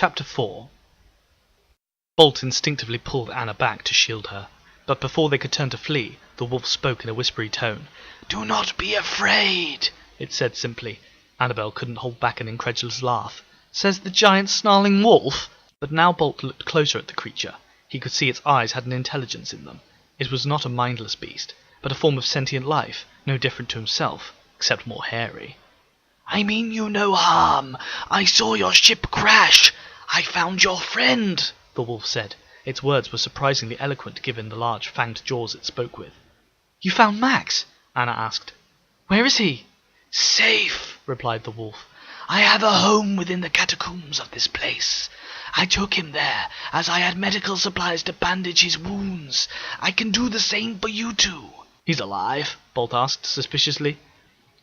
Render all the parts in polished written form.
Chapter 4. Bolt instinctively pulled Anna back to shield her, but before they could turn to flee, the wolf spoke in a whispery tone. "Do not be afraid," it said simply. Annabel couldn't hold back an incredulous laugh. "Says the giant snarling wolf?" But now Bolt looked closer at the creature. He could see its eyes had an intelligence in them. It was not a mindless beast, but a form of sentient life, no different to himself, except more hairy. "I mean you no harm. I saw your ship crash. I found your friend," the wolf said. Its words were surprisingly eloquent given the large fanged jaws it spoke with. "You found Max?" Anna asked. "Where is he?" "Safe," replied the wolf. "I have a home within the catacombs of this place. I took him there, as I had medical supplies to bandage his wounds. I can do the same for you two." "He's alive?" Bolt asked suspiciously.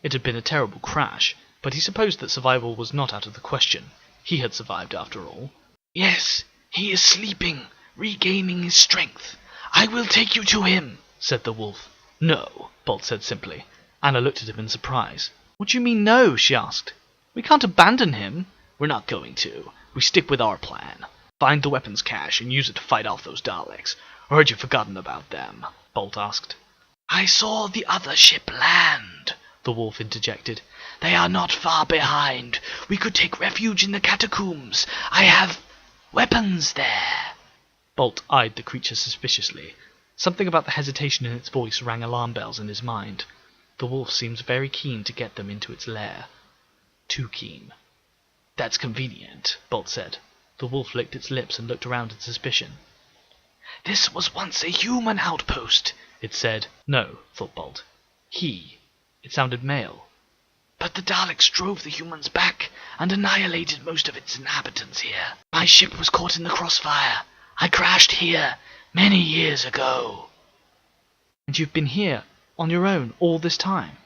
It had been a terrible crash, but he supposed that survival was not out of the question. He had survived after all. "Yes, he is sleeping, regaining his strength. I will take you to him," said the wolf. "No," Bolt said simply. Anna looked at him in surprise. "What do you mean no?" she asked. "We can't abandon him." "We're not going to. We stick with our plan. Find the weapons cache and use it to fight off those Daleks. Or had you forgotten about them?" Bolt asked. "I saw the other ship land," the wolf interjected. "They are not far behind. We could take refuge in the catacombs. I have weapons there." Bolt eyed the creature suspiciously. Something about the hesitation in its voice rang alarm bells in his mind. The wolf seemed very keen to get them into its lair. Too keen. "That's convenient," Bolt said. The wolf licked its lips and looked around in suspicion. "This was once a human outpost," it said. No, thought Bolt. He. It sounded male. "But the Daleks drove the humans back and annihilated most of its inhabitants here. My ship was caught in the crossfire. I crashed here many years ago." "And you've been here, on your own, all this time?"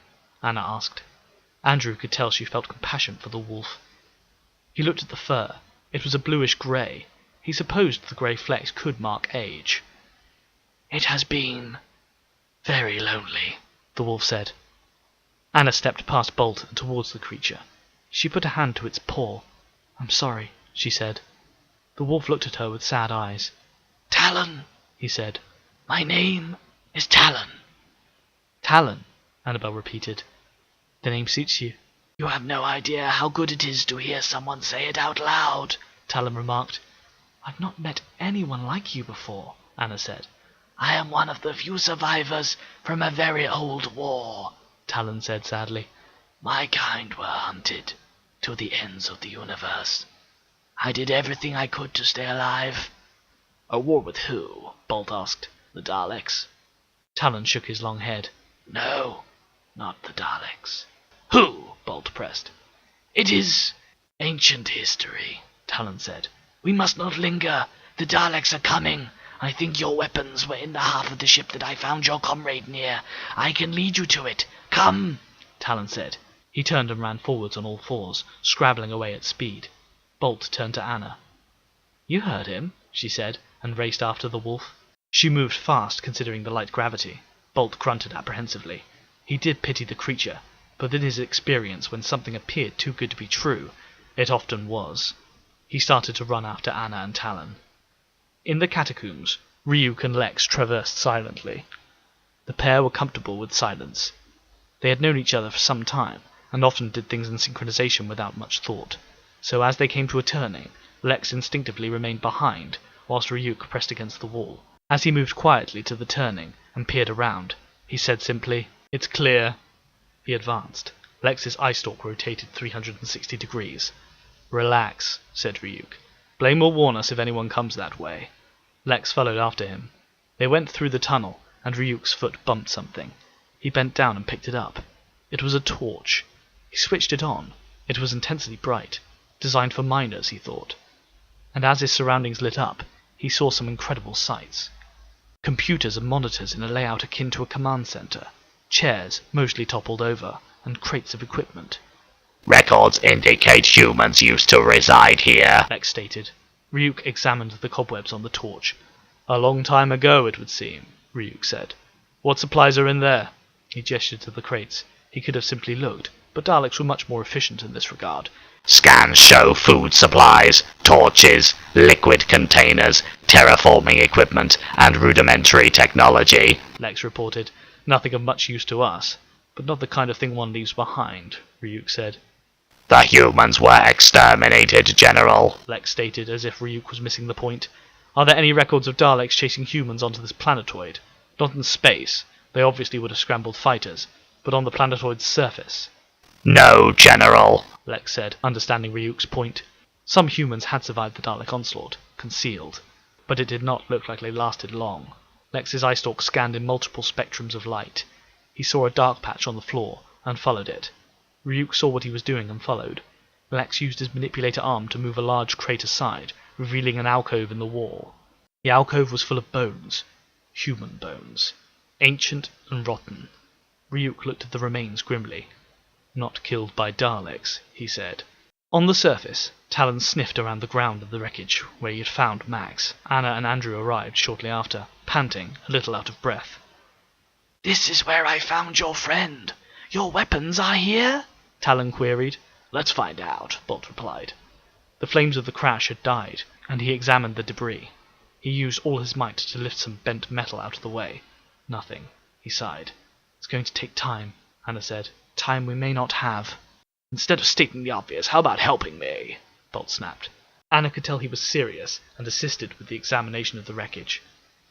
Anna asked. Andrew could tell she felt compassion for the wolf. He looked at the fur. It was a bluish-grey. He supposed the grey flecks could mark age. "It has been very lonely," the wolf said. Anna stepped past Bolt and towards the creature. She put a hand to its paw. "I'm sorry," she said. The wolf looked at her with sad eyes. "Talon," he said. "My name is Talon." "Talon," Annabel repeated. "The name suits you." "You have no idea how good it is to hear someone say it out loud," Talon remarked. "I've not met anyone like you before," Anna said. "I am one of the few survivors from a very old war," Talon said sadly. "My kind were hunted to the ends of the universe. I did everything I could to stay alive." "A war with who?" Bolt asked. "The Daleks?" Talon shook his long head. "No, not the Daleks." "Who?" Bolt pressed. "It is ancient history," Talon said. "We must not linger. The Daleks are coming. I think your weapons were in the half of the ship that I found your comrade near. I can lead you to it. Come," Talon said. He turned and ran forwards on all fours, scrabbling away at speed. Bolt turned to Anna. "You heard him," she said, and raced after the wolf. She moved fast, considering the light gravity. Bolt grunted apprehensively. He did pity the creature, but in his experience, when something appeared too good to be true, it often was. He started to run after Anna and Talon. In the catacombs, Ryuk and Lex traversed silently. The pair were comfortable with silence. They had known each other for some time, and often did things in synchronization without much thought. So as they came to a turning, Lex instinctively remained behind, whilst Ryuk pressed against the wall. As he moved quietly to the turning and peered around, he said simply, "It's clear." He advanced. Lex's eye stalk rotated 360 degrees. "Relax," said Ryuk. "Blaine will warn us if anyone comes that way." Lex followed after him. They went through the tunnel, and Ryuk's foot bumped something. He bent down and picked it up. It was a torch. He switched it on. It was intensely bright, designed for miners, he thought. And as his surroundings lit up, he saw some incredible sights. Computers and monitors in a layout akin to a command center, chairs mostly toppled over, and crates of equipment. "Records indicate humans used to reside here," Lex stated. Ryuk examined the cobwebs on the torch. "A long time ago, it would seem," Ryuk said. "What supplies are in there?" He gestured to the crates. He could have simply looked, but Daleks were much more efficient in this regard. Scans show food supplies, torches, liquid containers, terraforming equipment, and rudimentary technology, Lex reported. Nothing of much use to us, but not the kind of thing one leaves behind, Ryuk said. The humans were exterminated, General. Lex stated, as if Ryuk was missing the point. Are there any records of Daleks chasing humans onto this planetoid? Not in space. They obviously would have scrambled fighters, but on the planetoid's surface. No, General. Lex said, understanding Ryuk's point. Some humans had survived the Dalek onslaught, concealed, but it did not look like they lasted long. Lex's eye stalk scanned in multiple spectrums of light. He saw a dark patch on the floor, and followed it. Ryuk saw what he was doing and followed. Lex used his manipulator arm to move a large crate aside, revealing an alcove in the wall. The alcove was full of bones. Human bones. Ancient and rotten. Ryuk looked at the remains grimly. Not killed by Daleks, he said. On the surface, Talon sniffed around the ground of the wreckage where he had found Max. Anna and Andrew arrived shortly after, panting, a little out of breath. "This is where I found your friend. Your weapons are here?" Talon queried. "Let's find out," Bolt replied. The flames of the crash had died, and he examined the debris. He used all his might to lift some bent metal out of the way. Nothing. He sighed. It's going to take time, Anna said. Time we may not have. "Instead of stating the obvious, how about helping me?" Bolt snapped. Anna could tell he was serious and assisted with the examination of the wreckage.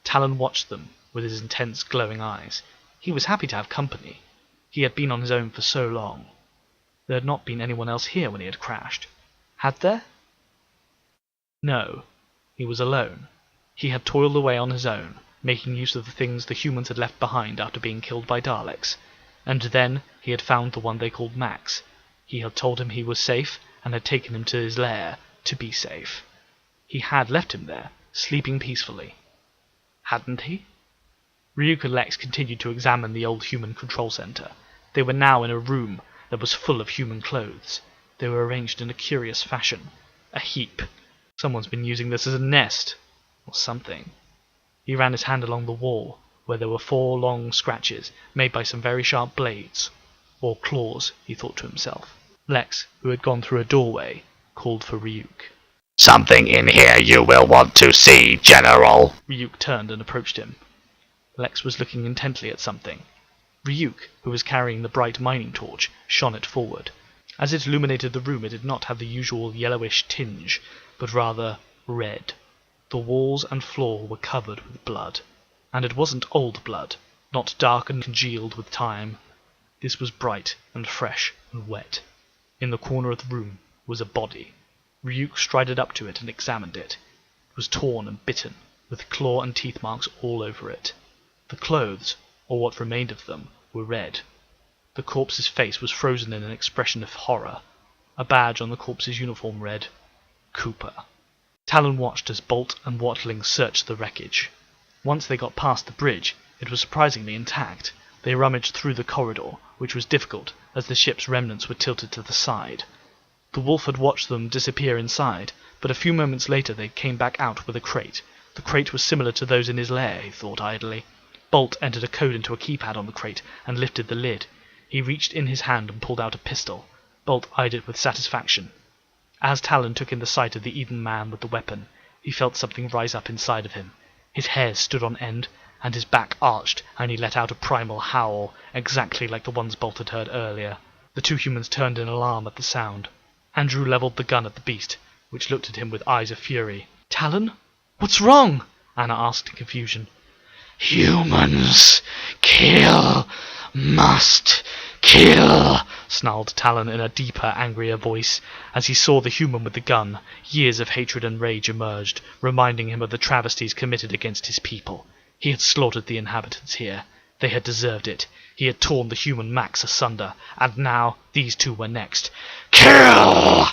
Talon watched them with his intense, glowing eyes. He was happy to have company. He had been on his own for so long. There had not been anyone else here when he had crashed. Had there? No. He was alone. He had toiled away on his own, making use of the things the humans had left behind after being killed by Daleks. And then he had found the one they called Max. He had told him he was safe, and had taken him to his lair to be safe. He had left him there, sleeping peacefully. Hadn't he? Ryuk and Lex continued to examine the old human control center. They were now in a room that was full of human clothes. They were arranged in a curious fashion. A heap. Someone's been using this as a nest. Or something. He ran his hand along the wall, where there were 4 long scratches, made by some very sharp blades. Or claws, he thought to himself. Lex, who had gone through a doorway, called for Ryuk. Something in here you will want to see, General. Ryuk turned and approached him. Lex was looking intently at something. Ryuk, who was carrying the bright mining torch, shone it forward. As it illuminated the room, it did not have the usual yellowish tinge, but rather red. The walls and floor were covered with blood. And it wasn't old blood, not dark and congealed with time. This was bright and fresh and wet. In the corner of the room was a body. Ryuk strided up to it and examined it. It was torn and bitten, with claw and teeth marks all over it. The clothes, or what remained of them, were red. The corpse's face was frozen in an expression of horror. A badge on the corpse's uniform read, Cooper. Talon watched as Bolt and Watling searched the wreckage. Once they got past the bridge, it was surprisingly intact. They rummaged through the corridor, which was difficult, as the ship's remnants were tilted to the side. The wolf had watched them disappear inside, but a few moments later they came back out with a crate. The crate was similar to those in his lair, he thought idly. Bolt entered a code into a keypad on the crate and lifted the lid. He reached in his hand and pulled out a pistol. Bolt eyed it with satisfaction. As Talon took in the sight of the even man with the weapon, he felt something rise up inside of him. His hairs stood on end, and his back arched, and he let out a primal howl, exactly like the ones Bolt had heard earlier. The 2 humans turned in alarm at the sound. Andrew levelled the gun at the beast, which looked at him with eyes of fury. "Talon? What's wrong?" Anna asked in confusion. "Humans kill, must kill," snarled Talon in a deeper, angrier voice. As he saw the human with the gun, years of hatred and rage emerged, reminding him of the travesties committed against his people. He had slaughtered the inhabitants here. They had deserved it. He had torn the human Max asunder, and now these 2 were next. "Kill!"